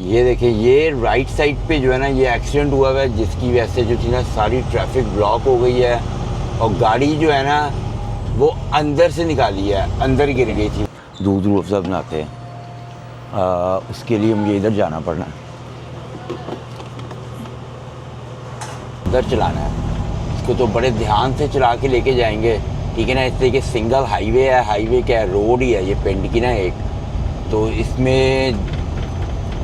ये देखिए, ये राइट साइड पे जो है ना ये एक्सीडेंट हुआ है, जिसकी वजह से जो थी ना सारी ट्रैफिक ब्लॉक हो गई है और गाड़ी जो है ना वो अंदर से निकाली है, अंदर गिर गई थी। दूध अफ़ज़ा बनाते हैं, उसके लिए मुझे इधर जाना पड़ना है, इधर चलाना है इसको, तो बड़े ध्यान से चला के लेके जाएंगे, ठीक है ना। इस तरीके सिंगल हाईवे है, हाईवे क्या है, रोड ही है ये पिंड की ना एक, तो इसमें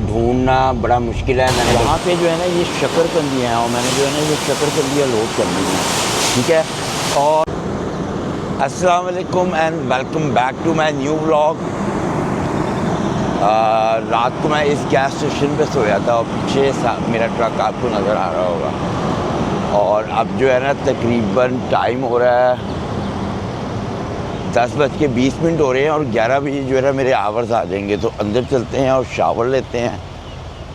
ढूंढना बड़ा मुश्किल है। मैंने वहाँ पे जो है ना ये शकरकंदियाँ हैं और मैंने जो है ना ये शकरकंदियाँ लोड कर ली हैं, ठीक है। और अस्सलाम वालेकुम and welcome back to my new vlog. रात को मैं इस गैस स्टेशन पे सोया था और पीछे मेरा ट्रक आपको नज़र आ रहा होगा। और अब जो है ना तकरीबन टाइम हो रहा है 10:20 हो रहे हैं और 11 बजे जो है ना मेरे आवर्स आ जाएंगे, तो अंदर चलते हैं और शावर लेते हैं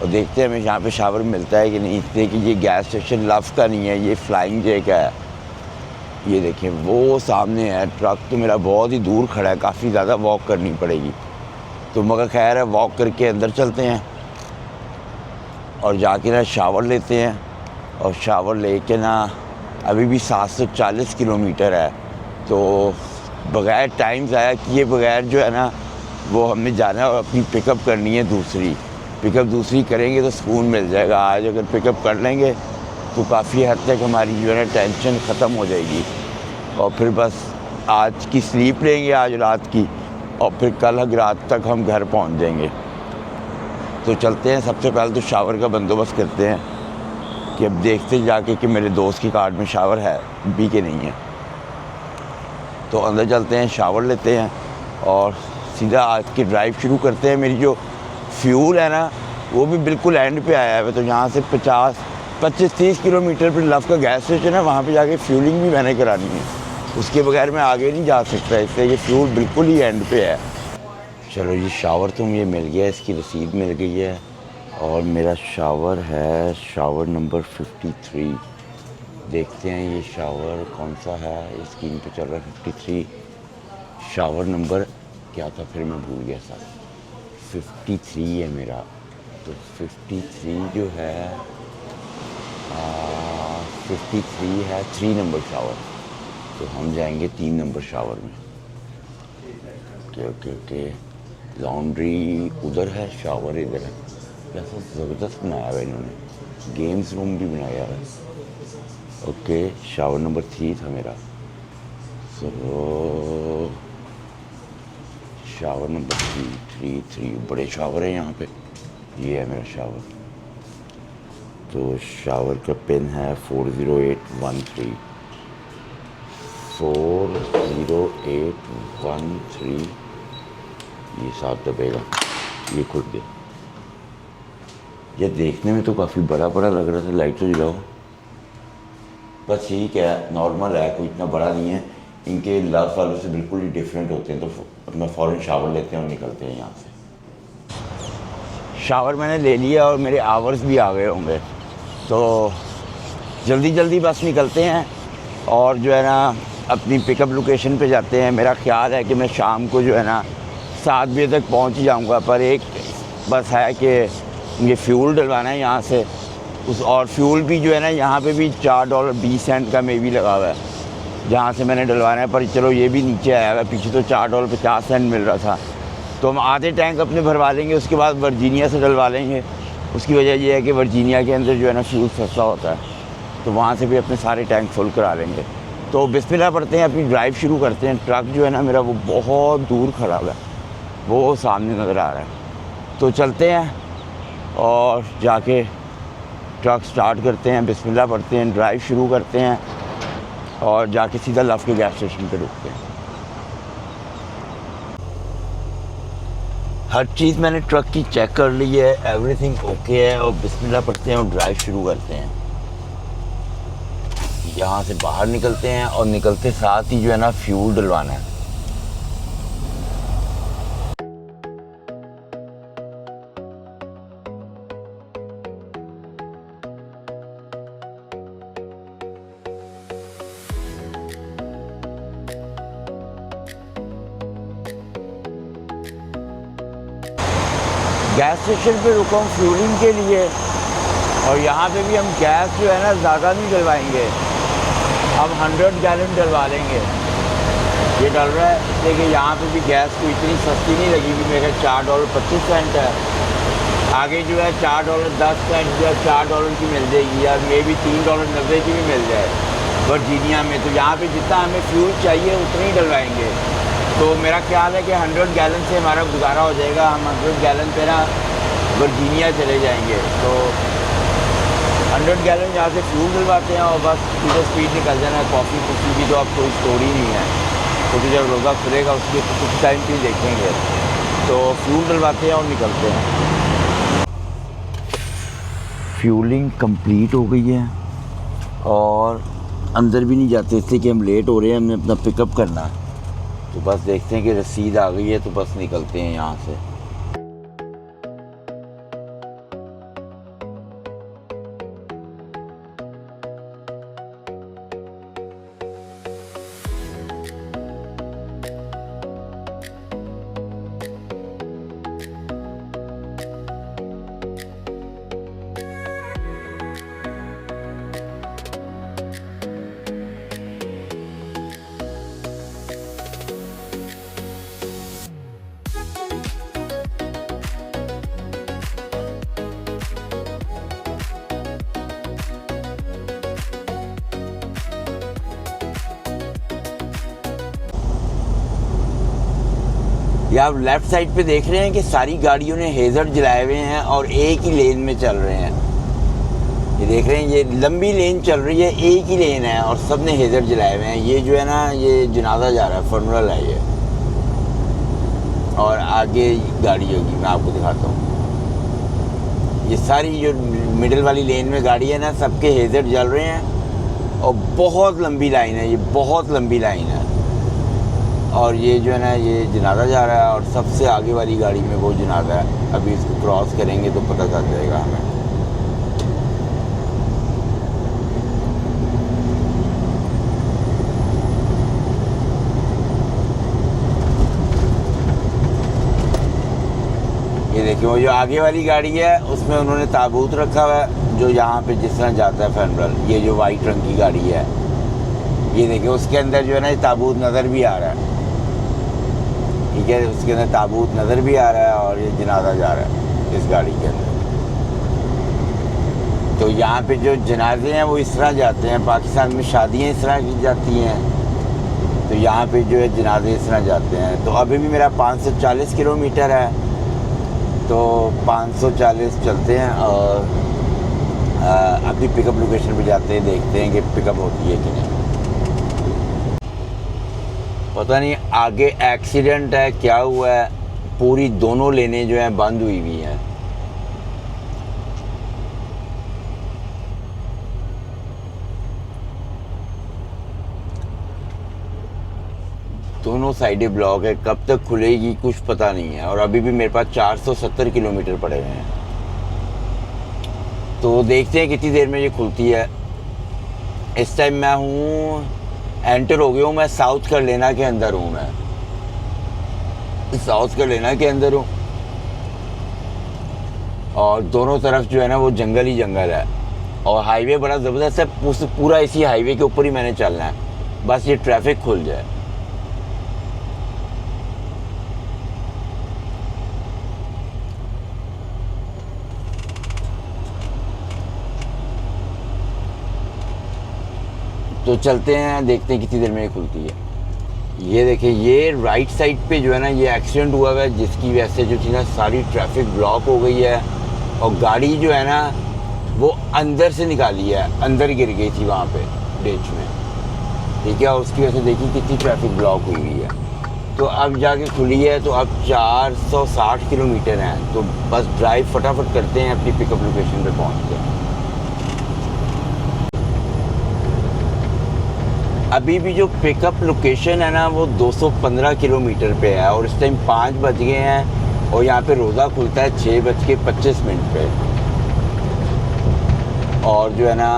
और देखते हैं हमें यहाँ पे शावर मिलता है कि नहीं। इसलिए कि ये गैस स्टेशन लव का नहीं है, ये फ्लाइंग जे का है। ये देखें वो सामने है, ट्रक तो मेरा बहुत ही दूर खड़ा है, काफ़ी ज़्यादा वॉक करनी पड़ेगी, तो मगर खैर है, वॉक करके अंदर चलते हैं और जाके ना शावर लेते हैं। और शावर लेके ना अभी भी 740 किलोमीटर है, तो बग़ैर टाइम ज़ाया किए बगैर जो है ना वो हमने जाना है और अपनी पिकअप करनी है दूसरी। पिकअप दूसरी करेंगे तो सुकून मिल जाएगा। आज अगर पिकअप कर लेंगे तो काफ़ी हद तक हमारी जो है ना टेंशन ख़त्म हो जाएगी और फिर बस आज की स्लीप लेंगे आज रात की और फिर कल रात तक हम घर पहुंच जाएंगे। तो चलते हैं, सबसे पहले तो शावर का बंदोबस्त करते हैं कि अब देखते जाके कि मेरे दोस्त की कार में शावर है भी कि नहीं है। तो अंदर चलते हैं, शावर लेते हैं और सीधा आज की ड्राइव शुरू करते हैं। मेरी जो फ्यूल है ना वो भी बिल्कुल एंड पे आया है, तो यहाँ से 25-30 किलोमीटर पर लव का गैस स्टेशन है, वहाँ पे जाके फ्यूलिंग भी मैंने करानी है, उसके बगैर मैं आगे नहीं जा सकता, इसलिए ये फ्यूल बिल्कुल ही एंड पे है। चलो ये शावर तो मुझे मिल गया, इसकी रसीद मिल गई है और मेरा शावर है शावर नंबर 53। देखते हैं ये शावर कौन सा है, स्क्रीन पे चल रहा है 53। शावर नंबर क्या था फिर मैं भूल गया सर, 53 है मेरा। तो 53 जो है 53 है 3 नंबर शावर, तो हम जाएंगे 3 नंबर शावर में। ओके लॉन्ड्री उधर है, शावर इधर है। कैसा ज़बरदस्त बनाया हुआ इन्होंने, गेम्स रूम भी बनाया है। ओके शावर नंबर 3 था मेरा, सो शावर नंबर 3 बड़े शावर है यहाँ पे। ये है मेरा शावर, तो शावर का पिन है 40813 40813। ये साथ दबेगा, ये खुल गया। ये देखने में तो काफ़ी बड़ा लग रहा था, लाइट तो जलाओ। बस यही क्या है, नॉर्मल है, कोई इतना बड़ा नहीं है। इनके लव वालों से बिल्कुल ही डिफरेंट होते हैं। तो अपना फ़ौरन शावर लेते हैं और निकलते हैं यहाँ से। शावर मैंने ले लिया और मेरे आवर्स भी आ गए होंगे, तो जल्दी बस निकलते हैं और जो है ना अपनी पिकअप लोकेशन पे जाते हैं। मेरा ख्याल है कि मैं शाम को जो है ना 7 बजे तक पहुँच ही जाऊँगा, पर एक बस है कि मुझे फ्यूल डलवाना है यहाँ से उस, और फ्यूल भी जो है ना यहाँ पे भी $4.20 का मे भी लगा हुआ है जहाँ से मैंने डलवाना है। पर चलो ये भी नीचे आया हुआ है, पीछे तो $4.50 मिल रहा था, तो हम आधे टैंक अपने भरवा लेंगे, उसके बाद वर्जीनिया से डलवा लेंगे। उसकी वजह यह है कि वर्जीनिया के अंदर जो है ना फ्यूल सस्ता होता है, तो वहाँ से भी अपने सारे टैंक फुल करा लेंगे। तो बिस्मिल्लाह पढ़ते हैं, अपनी ड्राइव शुरू करते हैं। ट्रक जो है ना मेरा वो बहुत दूर खड़ा हुआ है, वो सामने नज़र आ रहा है, तो चलते हैं और जाके ट्रक स्टार्ट करते हैं, बिस्मिल्लाह पढ़ते हैं, ड्राइव शुरू करते हैं और जाके सीधा लव के गैस स्टेशन पे रुकते हैं। हर चीज़ मैंने ट्रक की चेक कर ली है, एवरीथिंग ओके है, और बिस्मिल्लाह पढ़ते हैं और ड्राइव शुरू करते हैं। यहाँ से बाहर निकलते हैं और निकलते साथ ही जो है ना फ्यूल डलवाना है। गैस स्टेशन पे रुका हूँ फ्यूलिंग के लिए, और यहाँ पे भी हम गैस जो है ना ज़्यादा नहीं डलवाएंगे, हम 100 गैलन डलवा लेंगे। ये डल रहा है इसलिए कि यहाँ पे भी गैस को इतनी सस्ती नहीं लगेगी, मेरे $4.25 है। आगे जो है $4.10 जो है $4 की मिल जाएगी, या मे भी $3.90 की भी मिल जाए वर्जीनिया में। तो यहाँ पे जितना हमें फ्यूल चाहिए उतना ही डलवाएंगे। तो मेरा ख्याल है कि 100 गैलन से हमारा गुजारा हो जाएगा। हम 100 गैलन पे ना वर्जीनिया चले जाएंगे। तो 100 गैलन यहाँ से फ्यूल डलवाते हैं और बस सीधे स्पीड निकल जाना है। कॉफ़ी कुछ की तो अब कोई स्टोरी नहीं है, क्योंकि जब रोज़ा खुलेगा उसके कुछ टाइम पे देखेंगे। तो फ्यूल डलवाते हैं और निकलते हैं। फ्यूलिंग कंप्लीट हो गई है और अंदर भी नहीं जाते इसलिए कि हम लेट हो रहे हैं, हमने अपना पिकअप करना है। तो बस देखते हैं कि रसीद आ गई है तो बस निकलते हैं यहाँ से। ये आप लेफ़्ट साइड पे देख रहे हैं कि सारी गाड़ियों ने हेज़र जलाए हुए हैं और एक ही लेन में चल रहे हैं। ये देख रहे हैं, ये लंबी लेन चल रही है, एक ही लेन है और सब ने हेज़र जलाए हुए हैं। ये जो है ना, ये जनाजा जा रहा है, फनरल है ये, और आगे गाड़ी होगी, मैं आपको दिखाता हूँ। ये सारी जो मिडिल वाली लेन में गाड़ी है ना, सबके हेज़र जल रहे हैं और बहुत लंबी लाइन है, ये बहुत लंबी लाइन है। और ये जो है ना, ये जनाजा जा रहा है और सबसे आगे वाली गाड़ी में वो जनाजा है। अभी इसको क्रॉस करेंगे तो पता चल जाएगा हमें। ये देखिए, वो जो आगे वाली गाड़ी है उसमें उन्होंने ताबूत रखा हुआ है, जो यहाँ पे जिस तरह जाता है फनरल। ये जो वाइट रंग की गाड़ी है, ये देखिए, उसके अंदर जो है ना ताबूत नज़र भी आ रहा है। ठीक है, उसके अंदर ताबूत नज़र भी आ रहा है और ये जनाजा जा रहा है इस गाड़ी के अंदर। तो यहाँ पे जो जनाजे हैं वो इस तरह जाते हैं। पाकिस्तान में शादियाँ इस तरह की जाती हैं, तो यहाँ पे जो है जनाजे इस तरह जाते हैं। तो अभी भी मेरा 540 किलोमीटर है, तो 540 चलते हैं और अपनी पिकअप लोकेशन पे जाते हैं, देखते हैं कि पिकअप होती है कि नहीं। पता नहीं आगे एक्सीडेंट है, क्या हुआ है, पूरी दोनों लेनें जो हैं बंद हुई हुई हैं। दोनों साइडें ब्लॉक है, कब तक खुलेगी कुछ पता नहीं है। और अभी भी मेरे पास 470 किलोमीटर पड़े हुए हैं, तो देखते हैं कितनी देर में ये खुलती है। इस टाइम मैं हूँ, एंटर हो गया हूँ, मैं साउथ कैरोलिना के अंदर हूँ। मैं साउथ कैरोलिना के अंदर हूँ और दोनों तरफ जो है ना वो जंगल ही जंगल है और हाईवे बड़ा ज़बरदस्त है। पूरा इसी हाईवे के ऊपर ही मैंने चलना है, बस ये ट्रैफिक खुल जाए। तो चलते हैं, देखते हैं कितनी देर में ये खुलती है। ये देखिए, ये राइट साइड पे जो है ना ये एक्सीडेंट हुआ है, जिसकी वजह से जो थी ना सारी ट्रैफिक ब्लॉक हो गई है और गाड़ी जो है ना वो अंदर से निकाली है, अंदर गिर गई थी वहाँ पे डिच में। ठीक है, और उसकी वजह से देखिए कितनी ट्रैफिक ब्लॉक हुई हुई है। तो अब जाके खुली है, तो अब 460 किलोमीटर हैं, तो बस ड्राइव फटाफट करते हैं, अपनी पिकअप लोकेशन पे पहुँचते हैं। अभी भी जो पिकअप लोकेशन है ना वो 215 किलोमीटर पे है और इस टाइम 5 बज गए हैं और यहाँ पे रोज़ा खुलता है 6:25 पे। और जो है ना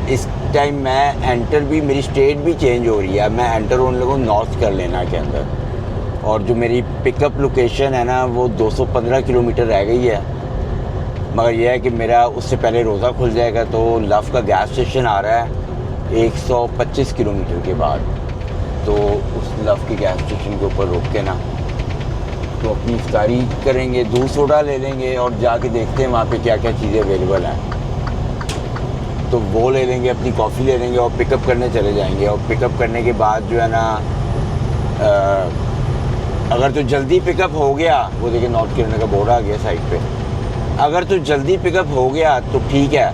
इस टाइम मैं एंटर भी, मेरी स्टेट भी चेंज हो रही है। मैं एंटर होने लगूँ नॉर्थ कैरोलिना के अंदर। और जो मेरी पिकअप लोकेशन है ना वो 215 किलोमीटर रह गई है, मगर यह है कि मेरा उससे पहले रोज़ा खुल जाएगा। तो लव का गैस स्टेशन आ रहा है 125 किलोमीटर के बाद, तो उस लव के गैस स्टेशन के ऊपर रोक के ना तो अपनी इफ्तारी करेंगे, दूध सोडा ले लेंगे और जाके देखते हैं वहाँ पे क्या क्या चीज़ें अवेलेबल हैं। तो वो ले लेंगे, अपनी कॉफ़ी ले लेंगे और पिकअप करने चले जाएंगे। और पिकअप करने के बाद जो है ना अगर तो जल्दी पिकअप हो गया, वो देखिए नॉर्थ कैरोलिना का बोर्ड आ गया साइड पे, अगर तो जल्दी पिकअप हो गया तो ठीक है,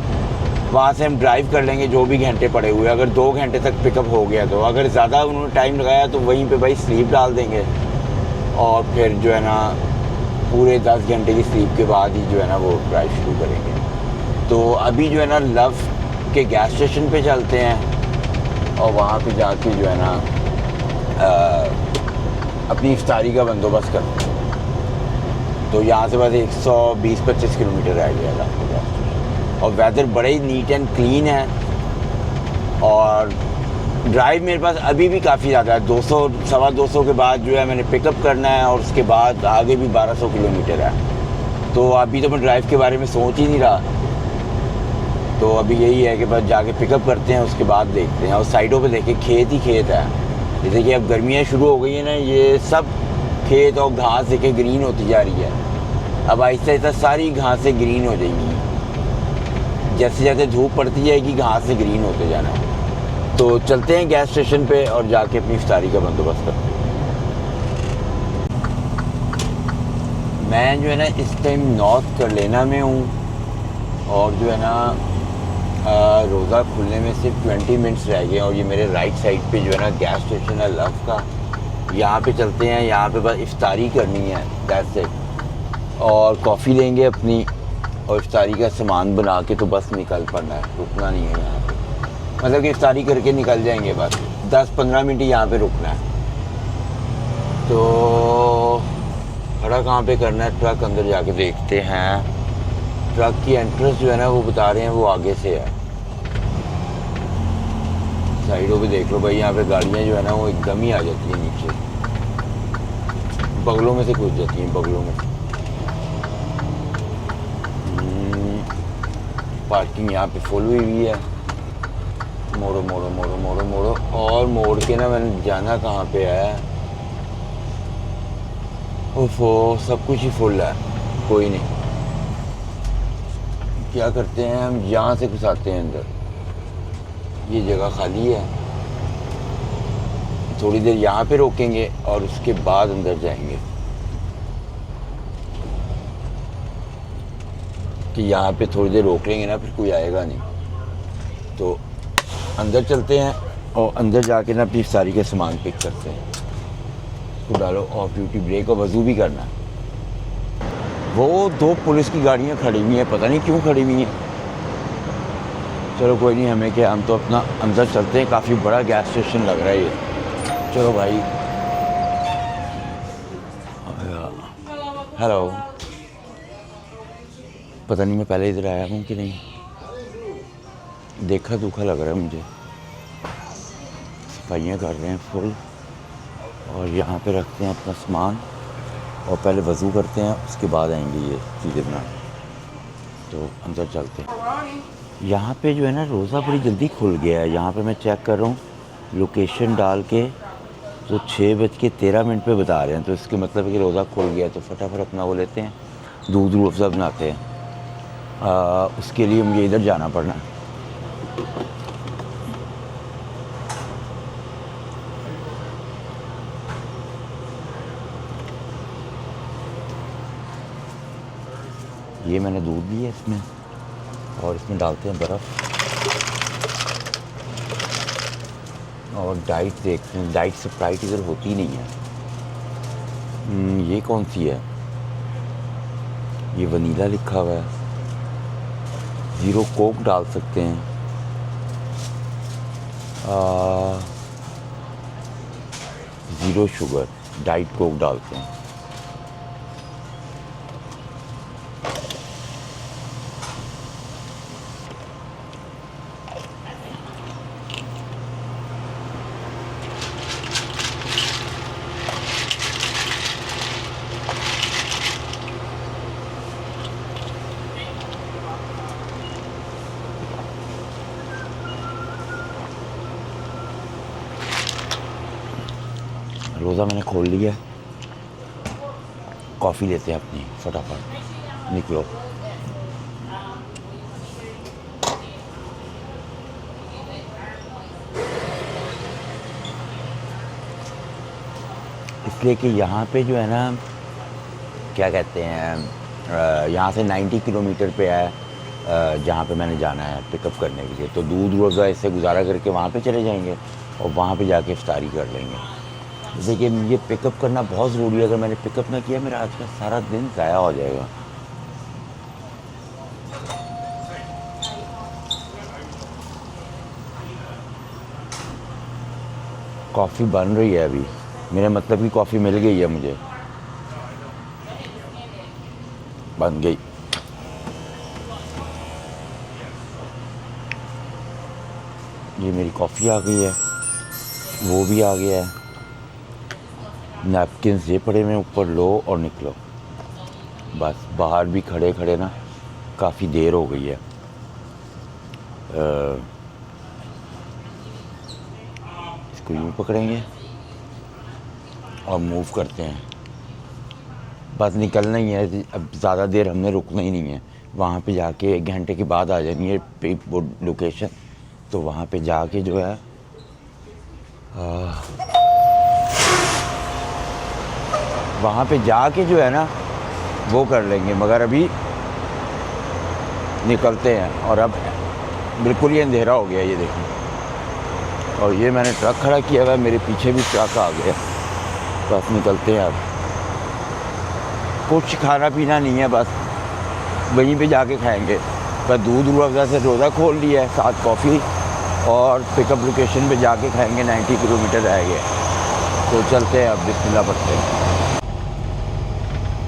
वहाँ से हम ड्राइव कर लेंगे जो भी घंटे पड़े हुए, अगर 2 घंटे तक पिकअप हो गया तो। अगर ज़्यादा उन्होंने टाइम लगाया तो वहीं पे भाई स्लीप डाल देंगे और फिर जो है ना पूरे 10 घंटे की स्लीप के बाद ही जो है ना वो ड्राइव शुरू करेंगे। तो अभी जो है ना लव के गैस स्टेशन पे चलते हैं और वहाँ पे जाके जो है ना अपनी इफ्तारी का बंदोबस्त करते हैं। तो यहाँ से बस 120-25 किलोमीटर रह गया लव का गैस स्टेशन, और वेदर बड़े ही नीट एंड क्लीन है। और ड्राइव मेरे पास अभी भी काफ़ी ज़्यादा है, 200 सवा 200 के बाद जो है मैंने पिकअप करना है और उसके बाद आगे भी 1200 किलोमीटर है। तो अभी तो मैं ड्राइव के बारे में सोच ही नहीं रहा, तो अभी यही है कि बस जाके पिकअप करते हैं, उसके बाद देखते हैं। और साइडों पे देखिए खेत ही खेत है, जैसे कि अब गर्मियाँ शुरू हो गई हैं ना, ये सब खेत और घास देखे ग्रीन होती जा रही है। अब आहिस्ता आहिस्ता सारी घासें ग्रीन हो जाएंगी, जैसे जैसे धूप पड़ती जाएगी घास से ग्रीन होते जाना है। तो चलते हैं गैस स्टेशन पे और जाके अपनी इफ्तारी का बंदोबस्त करते हैं। मैं जो है ना इस टाइम नॉर्थ कैरोलिना में हूँ और जो है ना रोज़ा खुलने में सिर्फ 20 मिनट्स रह गए और ये मेरे राइट साइड पे जो है ना गैस स्टेशन है लव का। यहाँ पे चलते हैं, यहाँ पे बस इफ्तारी करनी है, दैट्स इट। और कॉफ़ी लेंगे अपनी और इफ्तारी का सामान बना के तो बस निकल पड़ना है, रुकना नहीं है यहाँ पे। मतलब कि इफ्तारी करके निकल जाएंगे, बस 10-15 मिनट यहाँ पे रुकना है। तो खड़ा कहाँ पे करना है, ट्रक अंदर जाके देखते हैं। ट्रक की एंट्रेंस जो है ना वो बता रहे हैं वो आगे से है। साइडों पे देख लो भाई, यहाँ पे गाड़ियाँ जो है ना वो एकदम ही आ जाती हैं नीचे, बगलों में से घुस जाती हैं, बगलों में। पार्किंग यहाँ पे फुल हुई है। मोड़ो मोड़ो मोड़ो मोड़ो मोड़ो और मोड़ के ना मैंने जाना कहाँ पे है, ओफो सब कुछ ही फुल है। कोई नहीं, क्या करते हैं हम यहाँ से घुसाते हैं अंदर, ये जगह खाली है। थोड़ी देर यहाँ पे रोकेंगे और उसके बाद अंदर जाएंगे कि यहाँ पे थोड़ी देर रोक लेंगे ना फिर कोई आएगा नहीं। तो अंदर चलते हैं और अंदर जाके ना अपनी सारी के सामान पिक करते हैं, उसको डालो ऑफ ड्यूटी ब्रेक और वज़ू भी करना है। वो 2 पुलिस की गाड़ियाँ खड़ी हुई हैं, पता नहीं क्यों खड़ी हुई हैं। चलो कोई नहीं, हमें क्या, हम तो अपना अंदर चलते हैं। काफ़ी बड़ा गैस स्टेशन लग रहा है ये। चलो भाई, हेलो, पता नहीं मैं पहले इधर आया हूँ कि नहीं, देखा दुखा लग रहा है मुझे। सफाइयाँ कर रहे हैं फुल और यहाँ पे रखते हैं अपना सामान और पहले वज़ू करते हैं, उसके बाद आएंगे ये चीज़ें बनाने। तो अंदर चलते हैं। यहाँ पे जो है ना रोज़ा बड़ी जल्दी खुल गया है। यहाँ पे मैं चेक कर रहा हूँ लोकेशन डाल के, तो 6:13 पे बता रहे हैं। तो इसके मतलब है कि रोज़ा खुल गया। तो फटाफट अपना वो लेते हैं, दूध रूह अफ़ज़ा बनाते हैं। उसके लिए मुझे इधर जाना पड़ना है। ये मैंने दूध लिया इसमें और इसमें डालते हैं बर्फ़ और डाइट देखते हैं। डाइट स्प्राइट इधर होती नहीं है। ये कौन सी है, ये वनीला लिखा हुआ है। 0 कोक डाल सकते हैं। 0 शुगर, डाइट कोक डालते हैं। रोज़ा मैंने खोल लिया, कॉफ़ी लेते हैं अपनी, फटाफट निकलो। इसलिए कि यहाँ पे जो है ना, क्या कहते हैं, यहाँ से 90 किलोमीटर पे है जहाँ पे मैंने जाना है पिकअप करने के लिए। तो दूध रोज़ा इससे गुजारा करके वहाँ पे चले जाएंगे और वहाँ पे जाके इफ्तारी कर लेंगे। देखिए ये पिकअप करना बहुत ज़रूरी है, अगर मैंने पिकअप ना किया मेरा आज का सारा दिन ज़ाया हो जाएगा। कॉफ़ी बन रही है अभी, मेरे मतलब की कॉफ़ी मिल गई है मुझे, बन गई। ये मेरी कॉफ़ी आ गई है, वो भी आ गया है, नैपकिन ये पड़े में ऊपर, लो और निकलो। बस बाहर भी खड़े खड़े ना काफ़ी देर हो गई है। इसको यूँ पकड़ेंगे और मूव करते हैं, बस निकलना ही है। अब ज़्यादा देर हमने रुकना ही नहीं है, वहाँ पे जाके 1 घंटे के बाद आ जानी है वो लोकेशन। तो वहाँ पे जाके जो है वहाँ पे जाके जो है ना वो कर लेंगे, मगर अभी निकलते हैं। और अब बिल्कुल ये अंधेरा हो गया, ये देखिए, और ये मैंने ट्रक खड़ा किया हुआ है, मेरे पीछे भी ट्रक आ गया। बस निकलते हैं। अब कुछ खाना पीना नहीं है, बस वहीं पे जाके खाएंगे। बस दूध रूह से रोज़ा खोल लिया है, साथ कॉफ़ी, और पिकअप लोकेशन पे जाके खाएंगे। 90 किलोमीटर रह गए, तो चलते हैं अब, बिस्मिल्लाह पढ़ते हैं।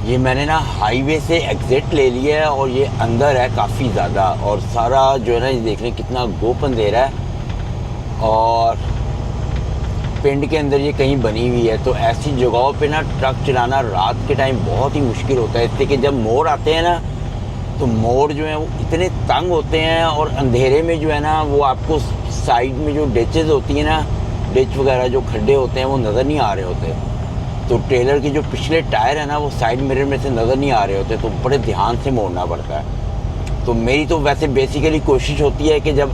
ये मैंने ना हाईवे से एग्ज़िट ले लिया है और ये अंदर है काफ़ी ज़्यादा, और सारा जो है ना, ये देख लें कितना गोप अंधेरा है, और पिंड के अंदर ये कहीं बनी हुई है। तो ऐसी जगहों पे ना ट्रक चलाना रात के टाइम बहुत ही मुश्किल होता है, इसलिए कि जब मोड़ आते हैं ना, तो मोड़ जो है वो इतने तंग होते हैं, और अंधेरे में जो है ना वो आपको साइड में जो डिचेस होती हैं ना, डिच वगैरह जो खड्डे होते हैं वो नज़र नहीं आ रहे होते। तो ट्रेलर के जो पिछले टायर है ना वो साइड मिरर में से नज़र नहीं आ रहे होते, तो बड़े ध्यान से मोड़ना पड़ता है। तो मेरी तो वैसे बेसिकली कोशिश होती है कि जब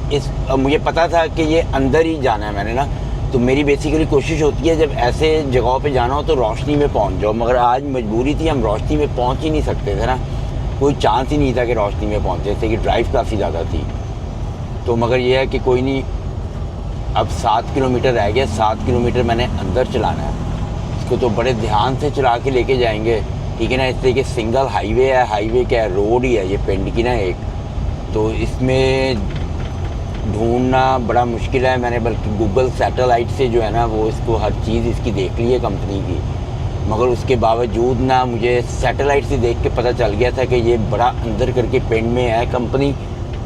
मुझे पता था कि ये अंदर ही जाना है मैंने ना, तो मेरी बेसिकली कोशिश होती है जब ऐसे जगहों पे जाना हो तो रोशनी में पहुंच जाओ। मगर आज मजबूरी थी, हम रोशनी में पहुंच ही नहीं सकते थे ना, कोई चांस ही नहीं था कि रोशनी में पहुंचे, जैसे कि ड्राइव काफ़ी ज़्यादा थी। तो मगर ये है कि कोई नहीं, अब 7 किलोमीटर रह गया, 7 किलोमीटर मैंने अंदर चलाना है। इसको तो बड़े ध्यान से चला के लेके जाएंगे, ठीक है ना। इसलिए कि सिंगल हाईवे है, हाईवे क्या है, रोड ही है ये पिंड की ना एक, तो इसमें ढूंढना बड़ा मुश्किल है। मैंने बल्कि गूगल सैटेलाइट से जो है ना वो इसको हर चीज़ इसकी देख ली है कंपनी की, मगर उसके बावजूद ना मुझे सैटेलाइट से देख के पता चल गया था कि ये बड़ा अंदर करके पिंड में है कंपनी,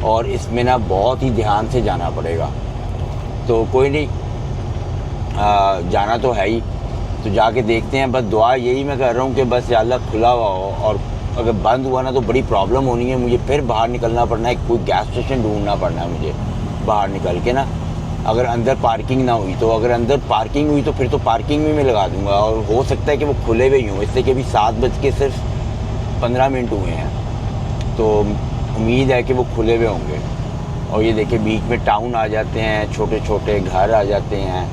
और इसमें ना बहुत ही ध्यान से जाना पड़ेगा। तो कोई नहीं, जाना तो है ही, तो जाके देखते हैं। बस दुआ यही मैं कर रहा हूँ कि बस या अल्लाह खुला हुआ हो, और अगर बंद हुआ ना तो बड़ी प्रॉब्लम होनी है, मुझे फिर बाहर निकलना पड़ना है, कोई गैस स्टेशन ढूंढना पड़ना है मुझे बाहर निकल के ना, अगर अंदर पार्किंग ना हुई तो। अगर अंदर पार्किंग हुई तो फिर तो पार्किंग में मैं लगा दूंगा, और हो सकता है कि वो खुले हुए ही हों, इसलिए कि अभी 7:15 हुए हैं, तो उम्मीद है कि वो खुले हुए होंगे। और ये देखिए बीच में टाउन आ जाते हैं, छोटे छोटे घर आ जाते हैं,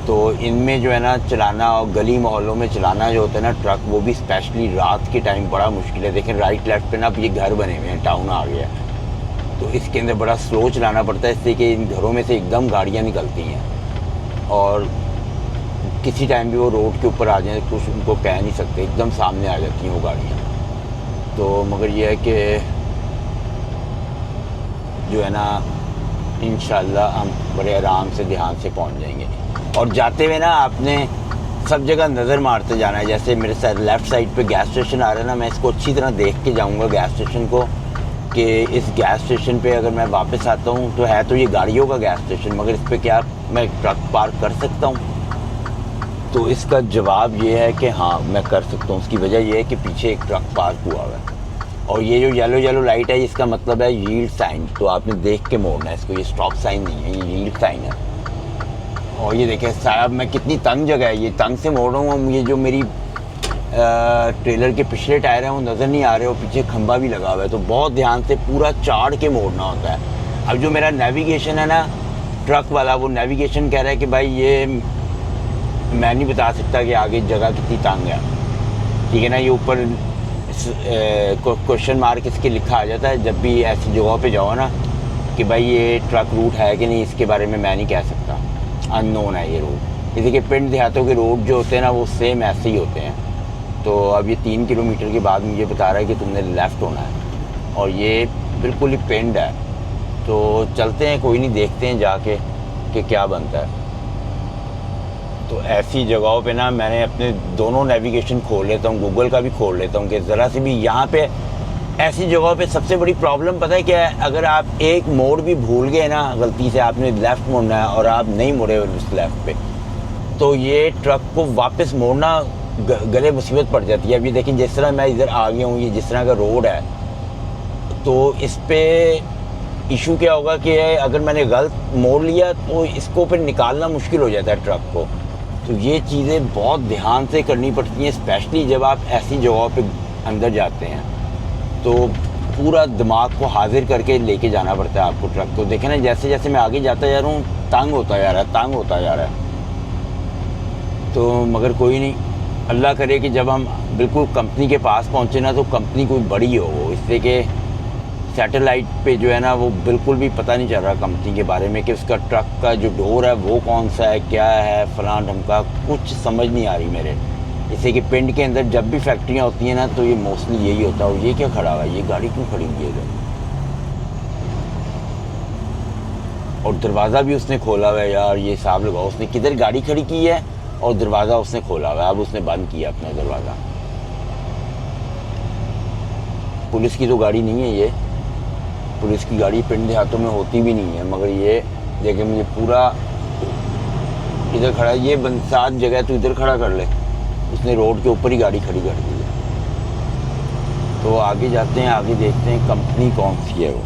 तो इनमें जो है ना चलाना, और गली मोहल्लों में चलाना जो होता है ना ट्रक, वो भी स्पेशली रात के टाइम बड़ा मुश्किल है। देखें राइट लेफ्ट पे ना अब ये घर बने हुए हैं, टाउन आ गया है, तो इसके अंदर बड़ा स्लो चलाना पड़ता है, इससे कि इन घरों में से एकदम गाड़ियाँ निकलती हैं, और किसी टाइम भी वो रोड के ऊपर आ जाए कुछ उनको कह नहीं सकते, एकदम सामने आ जाती हैं वो गाड़ियाँ। तो मगर ये है कि जो है ना इंशाल्लाह हम बड़े आराम से ध्यान से पहुंच जाएंगे। और जाते हुए ना आपने सब जगह नज़र मारते जाना है। जैसे मेरे साथ लेफ़्ट साइड पे गैस स्टेशन आ रहा है ना, मैं इसको अच्छी तरह देख के जाऊंगा गैस स्टेशन को, कि इस गैस स्टेशन पे अगर मैं वापस आता हूँ तो है तो ये गाड़ियों का गैस स्टेशन, मगर इस पर क्या मैं ट्रक पार्क कर सकता हूँ? तो इसका जवाब ये है कि हाँ मैं कर सकता हूँ। उसकी वजह यह है कि पीछे एक ट्रक पार्क हुआ हुआ है, और ये जो येलो लाइट है इसका मतलब है यील्ड साइन, तो आपने देख के मोड़ना है इसको, ये स्टॉप साइन नहीं है, ये यील्ड साइन है। और ये देखें साहब, मैं कितनी तंग जगह है, ये तंग से मोड़ रहा हूँ। ये जो मेरी ट्रेलर के पिछले टायर हैं वो नज़र नहीं आ रहे, और पीछे खंबा भी लगा हुआ है, तो बहुत ध्यान से पूरा चाड़ के मोड़ना होता है। अब जो मेरा नेविगेशन है ना ट्रक वाला, वो नेविगेशन कह रहा है कि भाई ये मैं नहीं बता सकता कि आगे जगह कितनी तंग है, ठीक है ना। ये ऊपर क्वेश्चन मार्क इसके लिखा आ जाता है जब भी ऐसी जगहों पे जाओ ना कि भाई ये ट्रक रूट है कि नहीं, इसके बारे में मैं नहीं कह सकता, अननोन है ये रोड। इसी के पिंड देहातों के रोड जो होते हैं ना वो सेम ऐसे ही होते हैं। तो अब ये 3 किलोमीटर के बाद मुझे बता रहा है कि तुमने लेफ़्ट होना है, और ये बिल्कुल ही पिंड है। तो चलते हैं, कोई नहीं, देखते हैं जाके कि क्या बनता है। तो ऐसी जगहों पे ना मैंने अपने दोनों नेविगेशन खोल लेता हूँ, गूगल का भी खोल लेता हूँ कि ज़रा से भी यहाँ पे ऐसी जगहों पे सबसे बड़ी प्रॉब्लम पता है क्या है, अगर आप एक मोड़ भी भूल गए ना, गलती से आपने लेफ़्ट मुड़ना है और आप नहीं मुड़े उस लेफ़्ट पे, तो ये ट्रक को वापस मोड़ना गले मुसीबत पड़ जाती है। अभी देखिए जिस तरह मैं इधर आ गया हूँ, ये जिस तरह का रोड है, तो इस पर इशू क्या होगा कि अगर मैंने गलत मोड़ लिया तो इसको फिर निकालना मुश्किल हो जाता है ट्रक को। तो ये चीज़ें बहुत ध्यान से करनी पड़ती हैं, स्पेशली जब आप ऐसी जगहों पे अंदर जाते हैं, तो पूरा दिमाग को हाजिर करके लेके जाना पड़ता है आपको ट्रक को। देखें ना, जैसे जैसे मैं आगे जाता जा रहा हूँ तंग होता जा रहा है, तंग होता जा रहा है। तो मगर कोई नहीं, अल्लाह करे कि जब हम बिल्कुल कंपनी के पास पहुँचे ना, तो कंपनी कोई बड़ी हो, इससे कि सैटेलाइट पे जो है ना वो बिल्कुल भी पता नहीं चल रहा कंपनी के बारे में कि उसका ट्रक का जो डोर है वो कौन सा है, क्या है, फलां ढमका, कुछ समझ नहीं आ रही मेरे। जैसे कि पिंड के अंदर जब भी फैक्ट्रियाँ होती हैं ना, तो ये मोस्टली यही होता है। ये क्या खड़ा हुआ है, ये गाड़ी क्यों खड़ी हुई है इधर? और दरवाज़ा भी उसने खोला हुआ है यार, ये हिसाब लगाओ उसने किधर गाड़ी खड़ी की है और दरवाज़ा उसने खोला हुआ है। अब उसने बंद किया अपना दरवाज़ा। पुलिस की तो गाड़ी नहीं है ये, पुलिस की गाड़ी पिंड देहातों में होती भी नहीं है, मगर ये देखे मुझे पूरा इधर खड़ा, ये बंसात जगह तो इधर खड़ा कर ले, उसने रोड के ऊपर ही गाड़ी खड़ी कर दी है। तो आगे जाते हैं, आगे देखते हैं कंपनी कौन सी है वो।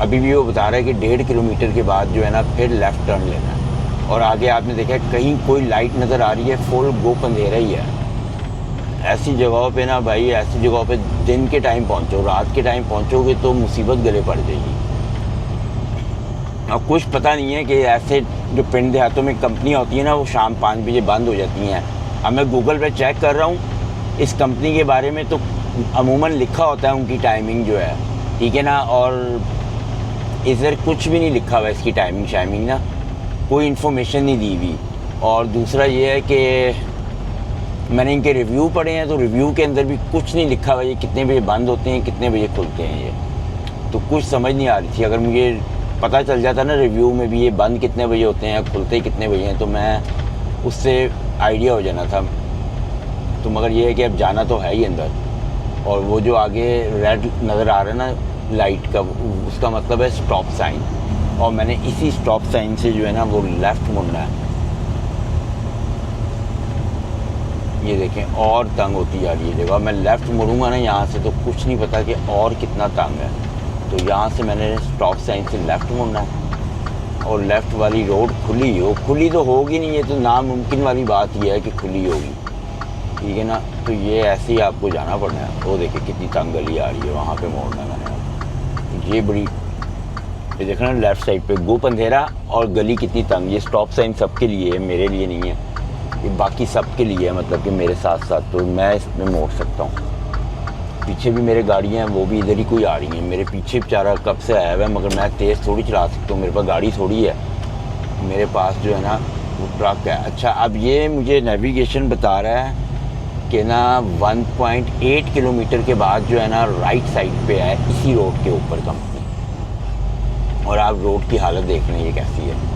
अभी भी वो बता रहा है कि 1.5 किलोमीटर के बाद जो है ना फिर लेफ़्ट टर्न लेना है। और आगे आपने देखा है कहीं कोई लाइट नज़र आ रही है, फुल गोप अंधेरा ही है। ऐसी जगहों पे ना भाई, ऐसी जगहों पे दिन के टाइम पहुंचो, रात के टाइम पहुंचोगे तो मुसीबत गले पड़ जाएगी। और कुछ पता नहीं है कि ऐसे जो पिंड देहातों में कंपनियां होती हैं ना, वो शाम 5 बजे बंद हो जाती हैं। अब मैं गूगल पे चेक कर रहा हूँ इस कंपनी के बारे में, तो अमूमन लिखा होता है उनकी टाइमिंग जो है, ठीक है ना। और इधर कुछ भी नहीं लिखा हुआ इसकी टाइमिंग शाइमिंग ना, कोई इन्फॉर्मेशन नहीं दी हुई। और दूसरा ये है कि मैंने इनके रिव्यू पढ़े हैं, तो रिव्यू के अंदर भी कुछ नहीं लिखा हुआ ये कितने बजे बंद होते हैं, कितने बजे खुलते हैं। ये तो कुछ समझ नहीं आ रही थी। अगर मुझे पता चल जाता ना रिव्यू में भी ये बंद कितने बजे होते हैं, खुलते कितने बजे हैं, तो मैं उससे आइडिया हो जाना था। तो मगर ये है कि अब जाना तो है ही अंदर, और वो जो आगे रेड नज़र आ रहा है ना लाइट का, उसका मतलब है स्टॉप साइन, और मैंने इसी स्टॉप साइन से जो है ना वो लेफ़्ट मुड़ना है। ये देखें और तंग होती जा रही है जगह। मैं लेफ़्ट मुड़ूंगा ना यहाँ से, तो कुछ नहीं पता कि और कितना तंग है। तो यहाँ से मैंने स्टॉप साइन से लेफ़्ट मुड़ना है, और लेफ़्ट वाली रोड खुली तो होगी नहीं, ये तो नामुमकिन वाली बात ये है कि खुली होगी, ठीक है ना। तो ये ऐसे ही आपको जाना पड़ना है। वो देखिए कितनी तंग गली आ रही है, वहाँ पे मोड़ना मैंने। ये बड़ी, ये देखना लेफ़्ट साइड पे गुप अंधेरा और गली कितनी तंग। ये स्टॉप साइन सबके लिए है, मेरे लिए नहीं है, ये बाकी सब के लिए है, मतलब कि मेरे साथ साथ। तो मैं इसमें मोड़ सकता हूँ। पीछे भी मेरे गाड़ियाँ हैं, वो भी इधर ही कोई आ रही हैं। मेरे पीछे बेचारा कब से आया हुआ है, मगर मैं तेज़ थोड़ी चला सकता हूँ, मेरे पास गाड़ी थोड़ी है, मेरे पास जो है ना वो ट्रक है। अच्छा, अब ये मुझे नेविगेशन बता रहा है कि ना 1.8 किलोमीटर के बाद जो है ना राइट साइड पे है, इसी रोड के ऊपर कंपनी। और आप रोड की हालत देख रहे हैं ये कैसी है।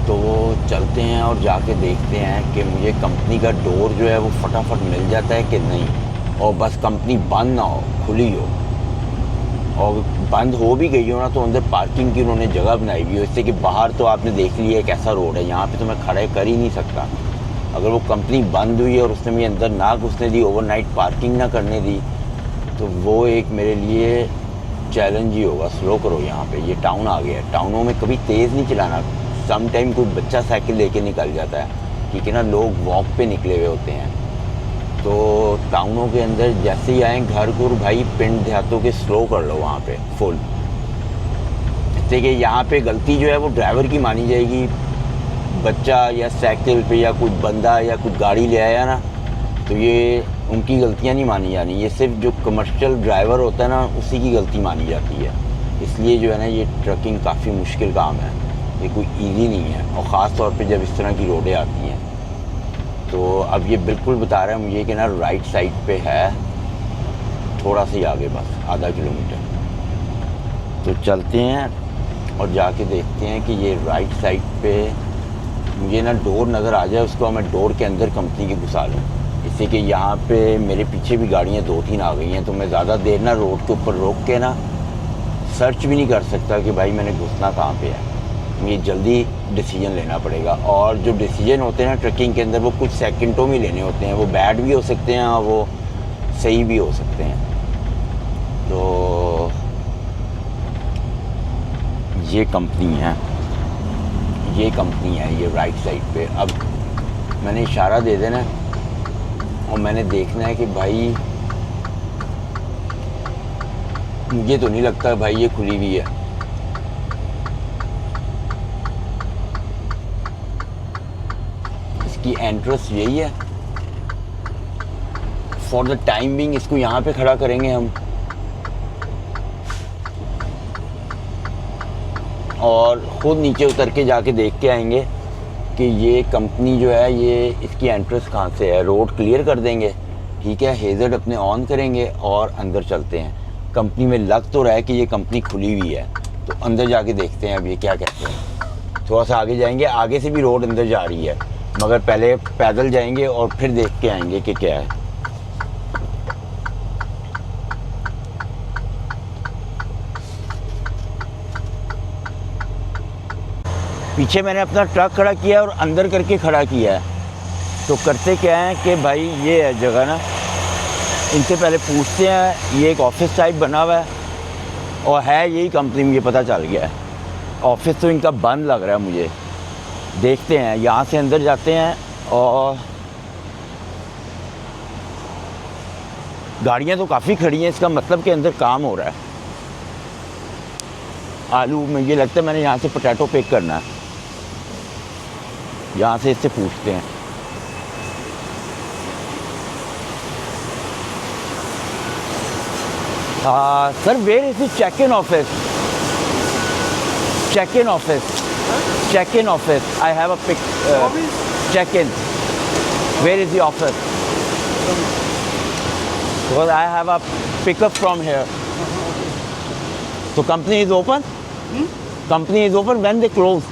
तो वो चलते हैं और जाके देखते हैं कि मुझे कंपनी का डोर जो है वो फटाफट मिल जाता है कि नहीं, और बस कंपनी बंद ना हो, खुली हो। और बंद हो भी गई हो ना, तो अंदर पार्किंग की उन्होंने जगह बनाई हुई हो, इससे कि बाहर तो आपने देख लिया है कैसा रोड है, यहाँ पे तो मैं खड़े कर ही नहीं सकता। अगर वो कंपनी बंद हुई और उसने मुझे अंदर ना घुसने दी, ओवरनाइट पार्किंग ना करने दी, तो वो एक मेरे लिए चैलेंज ही होगा, स्लो करो यहाँ पे, ये टाउन आ गया है। टाउनों में कभी तेज़ नहीं चलाना। सम टाइम कोई बच्चा साइकिल लेके निकल जाता है, ठीक है ना, लोग वॉक पे निकले हुए होते हैं। तो टाउनों के अंदर जैसे ही आएँ घर को, भाई पिंड देहातों के स्लो कर लो वहाँ पे फुल। इससे कि यहाँ पे गलती जो है वो ड्राइवर की मानी जाएगी। बच्चा या साइकिल पे या कुछ बंदा या कुछ गाड़ी ले आया ना, तो ये उनकी गलतियाँ नहीं मानी जानी, ये सिर्फ जो कमर्शियल ड्राइवर होता है ना उसी की गलती मानी जाती है। इसलिए जो है ना ये ट्रकिंग काफ़ी मुश्किल काम है, ये कोई इजी नहीं है, और ख़ास तौर पे जब इस तरह की रोडें आती हैं। तो अब ये बिल्कुल बता रहा है मुझे कि ना राइट साइड पे है, थोड़ा सा ही आगे, बस आधा किलोमीटर। तो चलते हैं और जाके देखते हैं कि ये राइट साइड पे मुझे ना डोर नज़र आ जाए, उसको मैं डोर के अंदर कंपनी के घुसा लूँ। इससे कि यहाँ पे मेरे पीछे भी गाड़ियाँ 2-3 आ गई हैं, तो मैं ज़्यादा देर ना रोड के ऊपर रोक के ना सर्च भी नहीं कर सकता कि भाई मैंने घुसना कहाँ पे है। मुझे जल्दी डिसीजन लेना पड़ेगा, और जो डिसीजन होते हैं ना ट्रकिंग के अंदर वो कुछ सेकंडों में लेने होते हैं। वो बैड भी हो सकते हैं और वो सही भी हो सकते हैं। तो ये कंपनी है, ये कंपनी है, ये राइट साइड पे। अब मैंने इशारा दे देना और मैंने देखना है कि भाई मुझे तो नहीं लगता भाई ये खुली हुई है। इसकी एंट्रेंस यही है। फॉर द टाइम बिंग इसको यहाँ पे खड़ा करेंगे हम, और ख़ुद नीचे उतर के जाके देख के आएंगे कि ये कंपनी जो है ये इसकी एंट्रेंस कहाँ से है। रोड क्लियर कर देंगे, ठीक है, हेज़र्ड अपने ऑन करेंगे और अंदर चलते हैं। कंपनी में लग तो रहा है कि ये कंपनी खुली हुई है, तो अंदर जाके देखते हैं अब ये क्या कहते हैं। थोड़ा सा आगे जाएंगे, आगे से भी रोड अंदर जा रही है, मगर पहले पैदल जाएंगे और फिर देख के आएंगे कि क्या है। पीछे मैंने अपना ट्रक खड़ा किया और अंदर करके खड़ा किया है। तो करते क्या है कि भाई ये है जगह ना, इनसे पहले पूछते हैं। ये एक ऑफिस टाइप बना हुआ है और है यही कंपनी, मुझे पता चल गया है। ऑफिस तो इनका बंद लग रहा है मुझे। देखते हैं, यहाँ से अंदर जाते हैं और गाड़ियाँ तो काफ़ी खड़ी हैं, इसका मतलब कि अंदर काम हो रहा है। आलू में ये लगता है मैंने यहाँ से पोटैटो पिक करना है। यहाँ से इससे पूछते हैं। Sir where is the check in office? Check in office, check in office. I have a pick check in. Where is the office? Because I have a pickup from here. So company is open? Company is open when they close?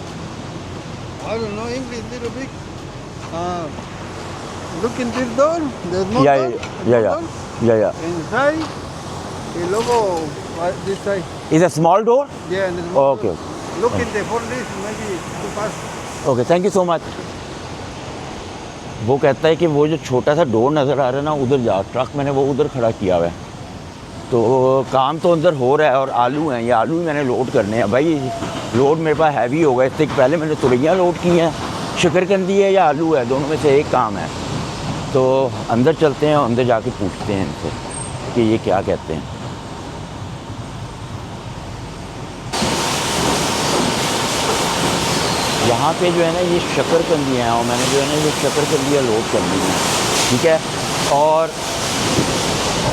I don't know English little bit. Look in this door. There's no Yeah, door. yeah, No yeah, door. yeah, yeah. Inside, the logo this side. Is a small door? Yeah, and there's no Okay, door. Look in the front this, maybe too fast. Okay, thank you so much. वो कहता है कि वो जो छोटा सा door नज़र आ रहा है ना, उधर जा। ट्रक मैंने वो उधर खड़ा किया हुआ है। तो काम तो अंदर हो रहा है और आलू हैं, ये आलू ही मैंने लोड करने हैं। भाई लोड मेरे पास हैवी होगा। इससे पहले मैंने तुरैयाँ लोड की हैं, शकरकंदी है या आलू है, दोनों में से एक काम है। तो अंदर चलते हैं और अंदर जाके पूछते हैं इनसे कि ये क्या कहते हैं। यहाँ पे जो है ना ये शकरकंदियाँ हैं और मैंने जो है ना ये शकरकंदियाँ लोड कर ली हैं, ठीक है। और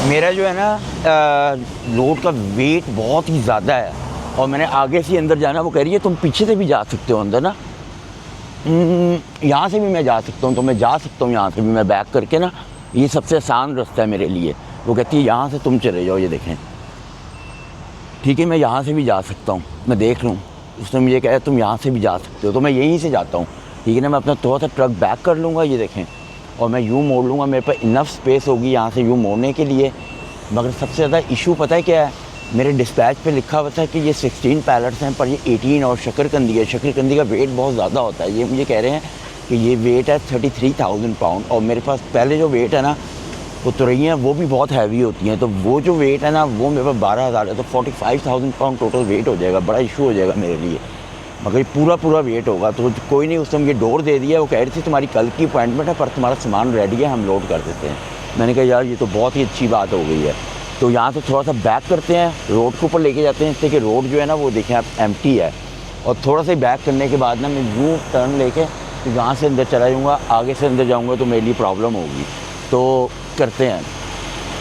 मेरा जो है ना लोड का वेट बहुत ही ज़्यादा है और मैंने आगे से अंदर जाना। वो कह रही है तुम पीछे से भी जा सकते हो अंदर ना, यहाँ से भी मैं जा सकता हूँ। तो मैं जा सकता हूँ यहाँ से भी, मैं बैक करके ना, ये सबसे आसान रास्ता है मेरे लिए। वो कहती है यहाँ से तुम चले जाओ, ये देखें, ठीक है, मैं यहाँ से भी जा सकता हूँ, मैं देख लूँ। उसने मुझे कहा तुम यहाँ से भी जा सकते हो, तो मैं यहीं से जाता हूँ, ठीक है ना। मैं अपना थोड़ा सा ट्रक बैक कर लूँगा, ये देखें, और मैं यूँ मोड़ लूँगा। मेरे पास इनफ स्पेस होगी यहाँ से यूँ मोड़ने के लिए। मगर सबसे ज़्यादा इशू पता है क्या है? मेरे डिस्पैच पे लिखा हुआ था कि ये 16 पैलेट्स हैं, पर ये 18 और शकरकंदी है। शकरकंदी का वेट बहुत ज़्यादा होता है। ये मुझे कह रहे हैं कि ये वेट है 33,000 पाउंड, और मेरे पास पहले जो वेट है ना वो तुरैयाँ वो भी बहुत हैवी होती हैं, तो वो जो वेट है ना वो मेरे पास 12,000 है, तो 45,000 पाउंड टोटल वेट हो जाएगा, बड़ा इशू हो जाएगा मेरे लिए। मगर ये पूरा वेट होगा, तो कोई नहीं, उस टाइम ये डोर दे दिया, वो कह रही थी तुम्हारी कल की अपॉइंटमेंट है पर तुम्हारा सामान रेडी है, हम लोड कर देते हैं। मैंने कहा यार ये तो बहुत ही अच्छी बात हो गई है। तो यहाँ से थोड़ा सा बैक करते हैं, रोड के ऊपर लेके जाते हैं, इससे कि रोड जो है ना वो देखें आप एम्प्टी है, और थोड़ा सा बैक करने के बाद ना मैं यूँ टर्न लेके तो यहाँ से अंदर चला जाऊँगा, आगे से अंदर जाऊँगा तो मेरे लिए प्रॉब्लम होगी। तो करते हैं,